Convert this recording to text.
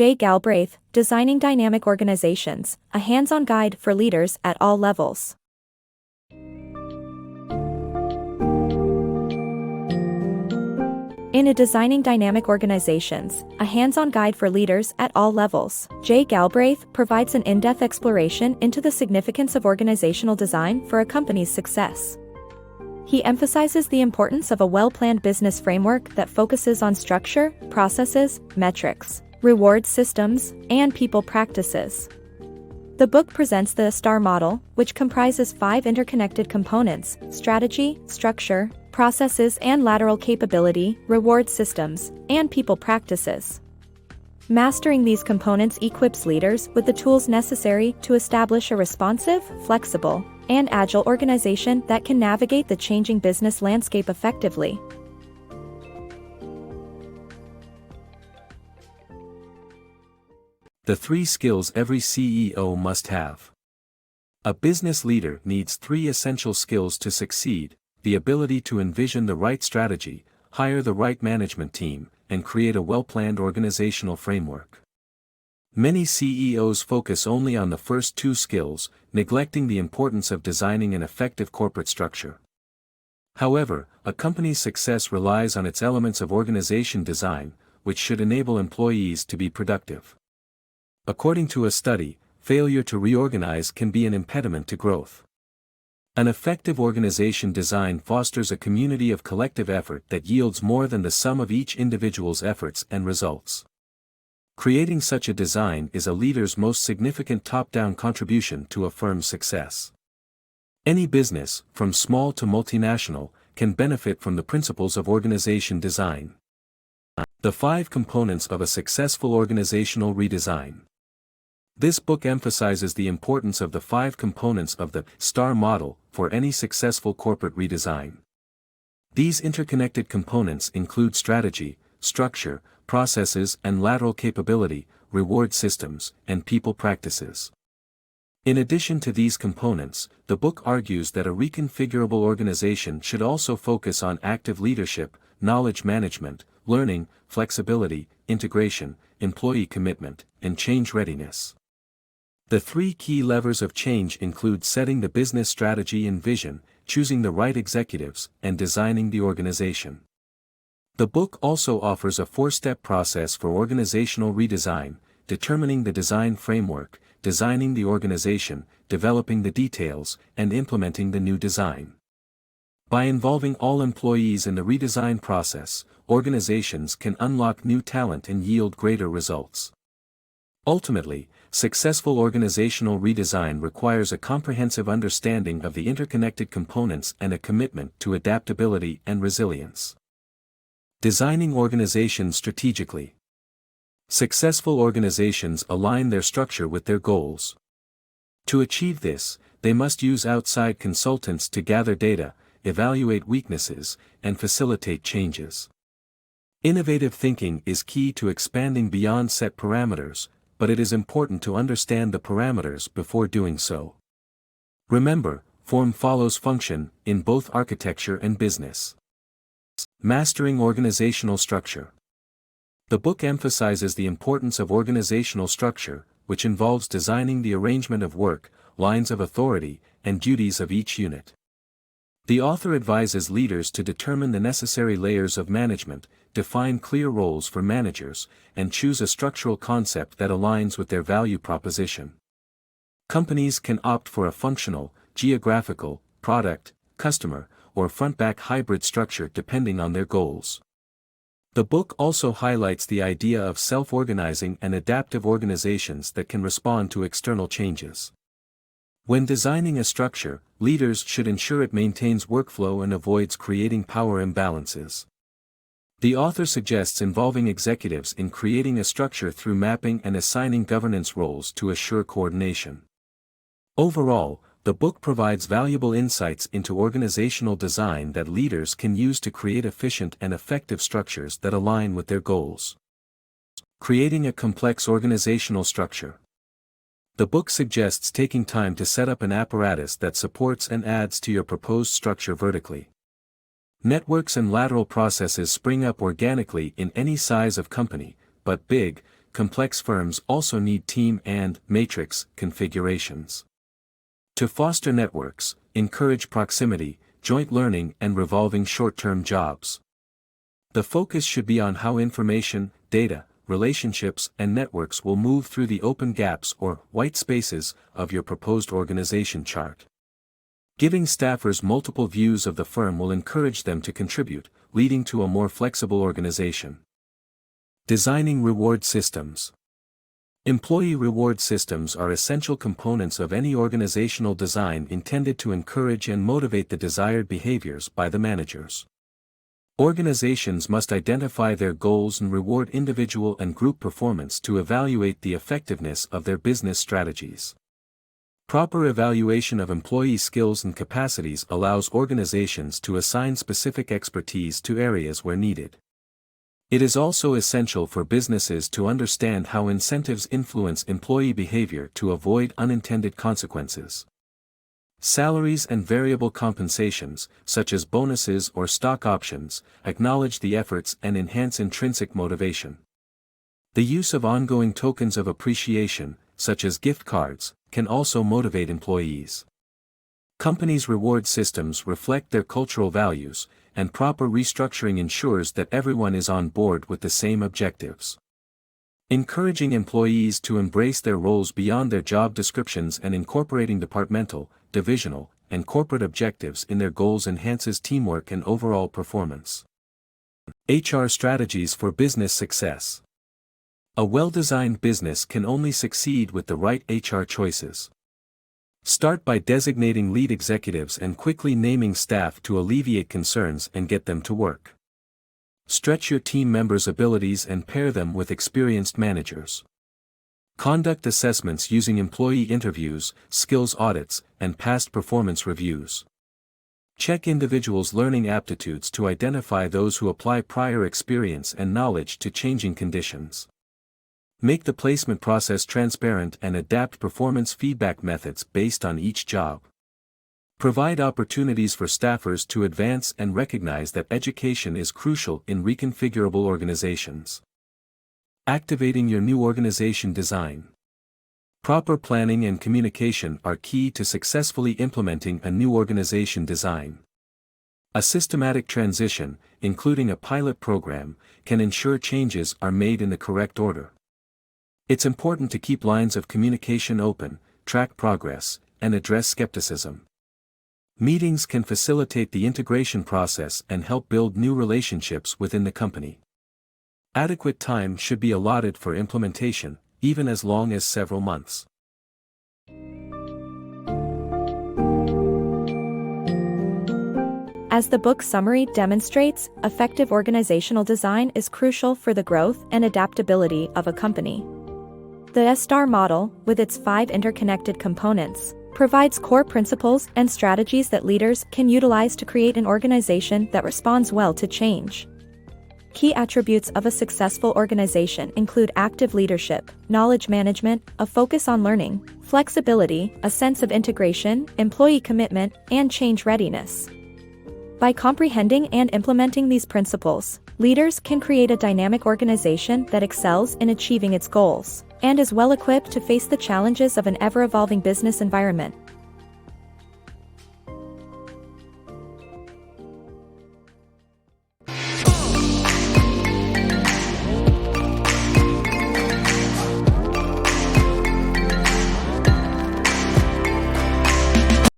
J. Galbraith, Designing Dynamic Organizations, a hands-on guide for leaders at all levels. In Designing Dynamic Organizations, a hands-on guide for leaders at all levels, J. Galbraith provides an in-depth exploration into the significance of organizational design for a company's success. He emphasizes the importance of a well-planned business framework that focuses on structure, processes, metrics, reward systems, and people practices. The book presents the STAR model, which comprises 5 interconnected components: strategy, structure, processes and lateral capability, reward systems, and people practices. Mastering these components equips leaders with the tools necessary to establish a responsive, flexible, and agile organization that can navigate the changing business landscape effectively. The 3 skills every CEO must have. A business leader needs 3 essential skills to succeed: the ability to envision the right strategy, hire the right management team, and create a well-planned organizational framework. Many CEOs focus only on the first 2 skills, neglecting the importance of designing an effective corporate structure. However, a company's success relies on its elements of organization design, which should enable employees to be productive. According to a study, failure to reorganize can be an impediment to growth. An effective organization design fosters a community of collective effort that yields more than the sum of each individual's efforts and results. Creating such a design is a leader's most significant top-down contribution to a firm's success. Any business, from small to multinational, can benefit from the principles of organization design. The 5 components of a successful organizational redesign. This book emphasizes the importance of the 5 components of the STAR model for any successful corporate redesign. These interconnected components include strategy, structure, processes and lateral capability, reward systems, and people practices. In addition to these components, the book argues that a reconfigurable organization should also focus on active leadership, knowledge management, learning, flexibility, integration, employee commitment, and change readiness. The 3 key levers of change include setting the business strategy and vision, choosing the right executives, and designing the organization. The book also offers a 4-step process for organizational redesign: determining the design framework, designing the organization, developing the details, and implementing the new design. By involving all employees in the redesign process, organizations can unlock new talent and yield greater results. Ultimately, successful organizational redesign requires a comprehensive understanding of the interconnected components and a commitment to adaptability and resilience. Designing organizations strategically. Successful organizations align their structure with their goals. To achieve this, they must use outside consultants to gather data, evaluate weaknesses, and facilitate changes. Innovative thinking is key to expanding beyond set parameters, but it is important to understand the parameters before doing so. Remember, form follows function in both architecture and business. Mastering organizational structure. The book emphasizes the importance of organizational structure, which involves designing the arrangement of work, lines of authority, and duties of each unit. The author advises leaders to determine the necessary layers of management, define clear roles for managers, and choose a structural concept that aligns with their value proposition. Companies can opt for a functional, geographical, product, customer, or front-back hybrid structure depending on their goals. The book also highlights the idea of self-organizing and adaptive organizations that can respond to external changes. When designing a structure, leaders should ensure it maintains workflow and avoids creating power imbalances. The author suggests involving executives in creating a structure through mapping and assigning governance roles to assure coordination. Overall, the book provides valuable insights into organizational design that leaders can use to create efficient and effective structures that align with their goals. Creating a complex organizational structure. The book suggests taking time to set up an apparatus that supports and adds to your proposed structure vertically. Networks and lateral processes spring up organically in any size of company, but big, complex firms also need team and matrix configurations. To foster networks, encourage proximity, joint learning and revolving short-term jobs. The focus should be on how information, data, relationships and networks will move through the open gaps or white spaces of your proposed organization chart. Giving staffers multiple views of the firm will encourage them to contribute, leading to a more flexible organization. Designing reward systems. Employee reward systems are essential components of any organizational design intended to encourage and motivate the desired behaviors by the managers. Organizations must identify their goals and reward individual and group performance to evaluate the effectiveness of their business strategies. Proper evaluation of employee skills and capacities allows organizations to assign specific expertise to areas where needed. It is also essential for businesses to understand how incentives influence employee behavior to avoid unintended consequences. Salaries and variable compensations, such as bonuses or stock options, acknowledge the efforts and enhance intrinsic motivation. The use of ongoing tokens of appreciation, such as gift cards, can also motivate employees. Companies' reward systems reflect their cultural values, and proper restructuring ensures that everyone is on board with the same objectives. Encouraging employees to embrace their roles beyond their job descriptions and incorporating departmental, divisional, and corporate objectives in their goals enhances teamwork and overall performance. HR strategies for business success. A well-designed business can only succeed with the right HR choices. Start by designating lead executives and quickly naming staff to alleviate concerns and get them to work. Stretch your team members' abilities and pair them with experienced managers. Conduct assessments using employee interviews, skills audits, and past performance reviews. Check individuals' learning aptitudes to identify those who apply prior experience and knowledge to changing conditions. Make the placement process transparent and adapt performance feedback methods based on each job. Provide opportunities for staffers to advance and recognize that education is crucial in reconfigurable organizations. Activating your new organization design. Proper planning and communication are key to successfully implementing a new organization design. A systematic transition, including a pilot program, can ensure changes are made in the correct order. It's important to keep lines of communication open, track progress, and address skepticism. Meetings can facilitate the integration process and help build new relationships within the company. Adequate time should be allotted for implementation, even as long as several months. As the book summary demonstrates, effective organizational design is crucial for the growth and adaptability of a company. The S-STAR model, with its 5 interconnected components, provides core principles and strategies that leaders can utilize to create an organization that responds well to change. Key attributes of a successful organization include active leadership, knowledge management, a focus on learning, flexibility, a sense of integration, employee commitment, and change readiness. By comprehending and implementing these principles, leaders can create a dynamic organization that excels in achieving its goals and is well equipped to face the challenges of an ever-evolving business environment.